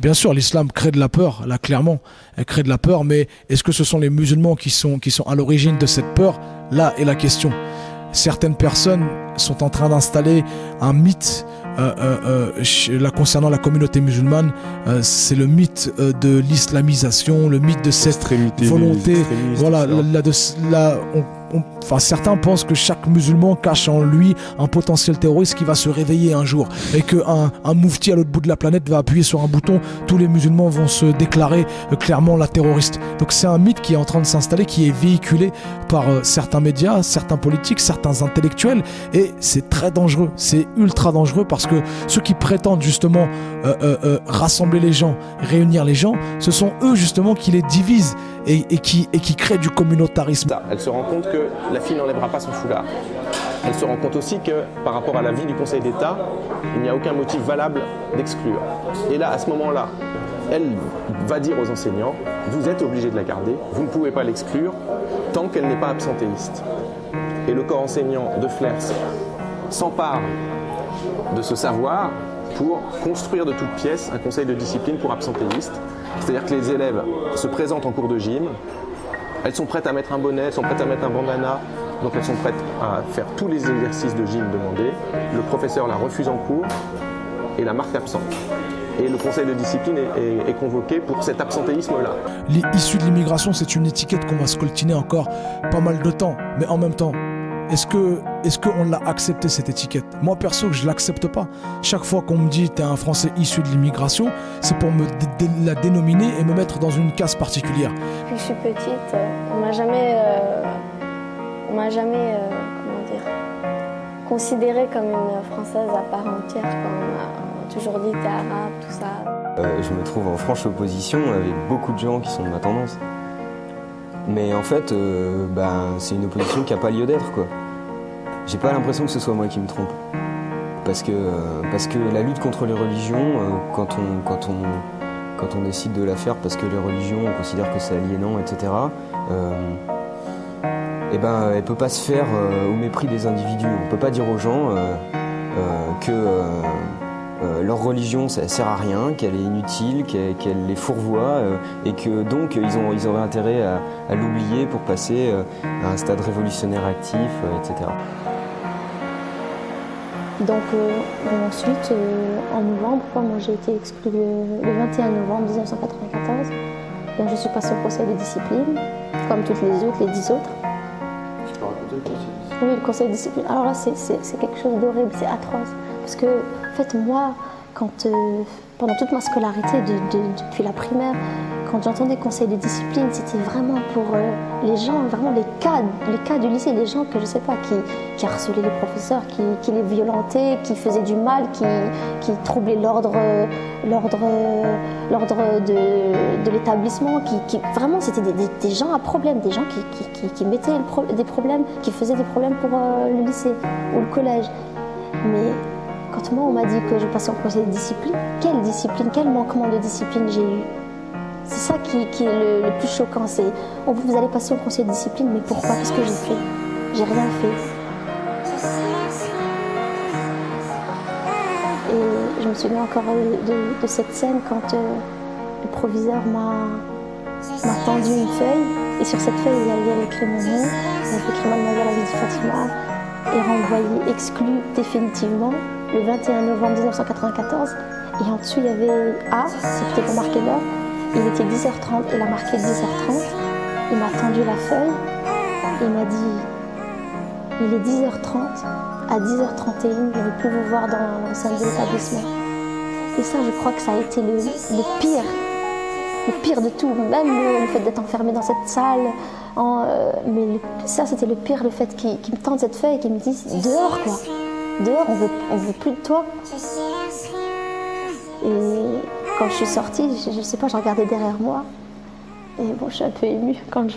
Bien sûr, l'islam crée de la peur, là clairement, elle crée de la peur, mais est-ce que ce sont les musulmans qui sont à l'origine de cette peur? Là est la question. Certaines personnes sont en train d'installer un mythe là, concernant la communauté musulmane, c'est le mythe de l'islamisation, le mythe de cette volonté. Voilà, enfin, certains pensent que chaque musulman cache en lui un potentiel terroriste qui va se réveiller un jour et qu'un moufti à l'autre bout de la planète va appuyer sur un bouton, tous les musulmans vont se déclarer clairement la terroriste. Donc c'est un mythe qui est en train de s'installer, qui est véhiculé par certains médias, certains politiques, certains intellectuels, et c'est très dangereux, c'est ultra dangereux parce que ceux qui prétendent justement rassembler les gens, réunir les gens, ce sont eux justement qui les divisent et qui créent du communautarisme. Elle se rend compte que la fille n'enlèvera pas son foulard. Elle se rend compte aussi que par rapport à l'avis du Conseil d'État, il n'y a aucun motif valable d'exclure. Et là, à ce moment-là, elle va dire aux enseignants, vous êtes obligés de la garder, vous ne pouvez pas l'exclure tant qu'elle n'est pas absentéiste. Et le corps enseignant de Flers s'empare de ce savoir pour construire de toutes pièces un conseil de discipline pour absentéistes. C'est-à-dire que les élèves se présentent en cours de gym, elles sont prêtes à mettre un bonnet, elles sont prêtes à mettre un bandana, donc elles sont prêtes à faire tous les exercices de gym demandés. Le professeur la refuse en cours et la marque absente. Et le conseil de discipline est convoqué pour cet absentéisme-là. Issu de l'immigration, c'est une étiquette qu'on va se coltiner encore pas mal de temps. Mais en même temps, est-ce qu'on l'a accepté cette étiquette? Moi perso, je l'accepte pas. Chaque fois qu'on me dit t'es un Français issu de l'immigration, c'est pour me la dénominer et me mettre dans une case particulière. Depuis que je suis petite, on m'a jamais comment dire, considérée comme une Française à part entière. On m'a toujours dit t'es arabe, tout ça. Je me trouve en franche opposition avec beaucoup de gens qui sont de ma tendance. Mais en fait, c'est une opposition qui n'a pas lieu d'être, quoi. J'ai pas l'impression que ce soit moi qui me trompe. Parce que la lutte contre les religions, quand on décide de la faire parce que les religions, on considère que c'est aliénant, etc., elle peut pas se faire au mépris des individus. On peut pas dire aux gens que leur religion ça sert à rien, qu'elle est inutile, qu'elle les fourvoie et que donc ils auraient intérêt à l'oublier pour passer à un stade révolutionnaire actif, etc. Donc ensuite, en novembre, moi j'ai été exclue le 21 novembre 1994. Donc je suis passée au conseil de discipline, comme toutes les autres, les 10 autres. Tu peux raconter le conseil de discipline? Oui, le conseil de discipline. Alors là, c'est quelque chose d'horrible, c'est atroce. Parce que, en fait, moi, pendant toute ma scolarité, depuis la primaire, quand j'entendais conseil de discipline, c'était vraiment pour les gens, vraiment les cas du lycée, les gens que je sais pas, qui harcelaient les professeurs, qui les violentaient, qui faisaient du mal, qui troublaient l'ordre de l'établissement, vraiment c'était des gens à problème, des gens qui mettaient des problèmes, qui faisaient des problèmes pour le lycée ou le collège. Mais quand moi on m'a dit que je passais en conseil de discipline, quel manquement de discipline j'ai eu? C'est ça qui est le plus choquant, c'est vous allez passer au conseil de discipline, mais pourquoi? Qu'est-ce que j'ai fait? J'ai rien fait. Et je me souviens encore de cette scène quand le proviseur m'a tendu une feuille, et sur cette feuille il y avait écrit mon nom, il y avait écrit Mademoiselle Avidji Fatima, et renvoyé, exclu définitivement, le 21 novembre 1994. Et en dessous il y avait A, c'était pour marquer l'heure. Il était 10h30, il a marqué 10h30, il m'a tendu la feuille, il m'a dit « Il est 10h30, à 10h31, je ne veux plus vous voir dans le sein de l'établissement. » Et ça, je crois que ça a été le pire de tout, même le fait d'être enfermé dans cette salle. Mais ça, c'était le pire, le fait qu'il me tende cette feuille et qu'il me dise « Dehors, quoi, dehors, on veut plus de toi. » Et quand je suis sortie, je sais pas, je regardais derrière moi. Et bon, je suis un peu émue quand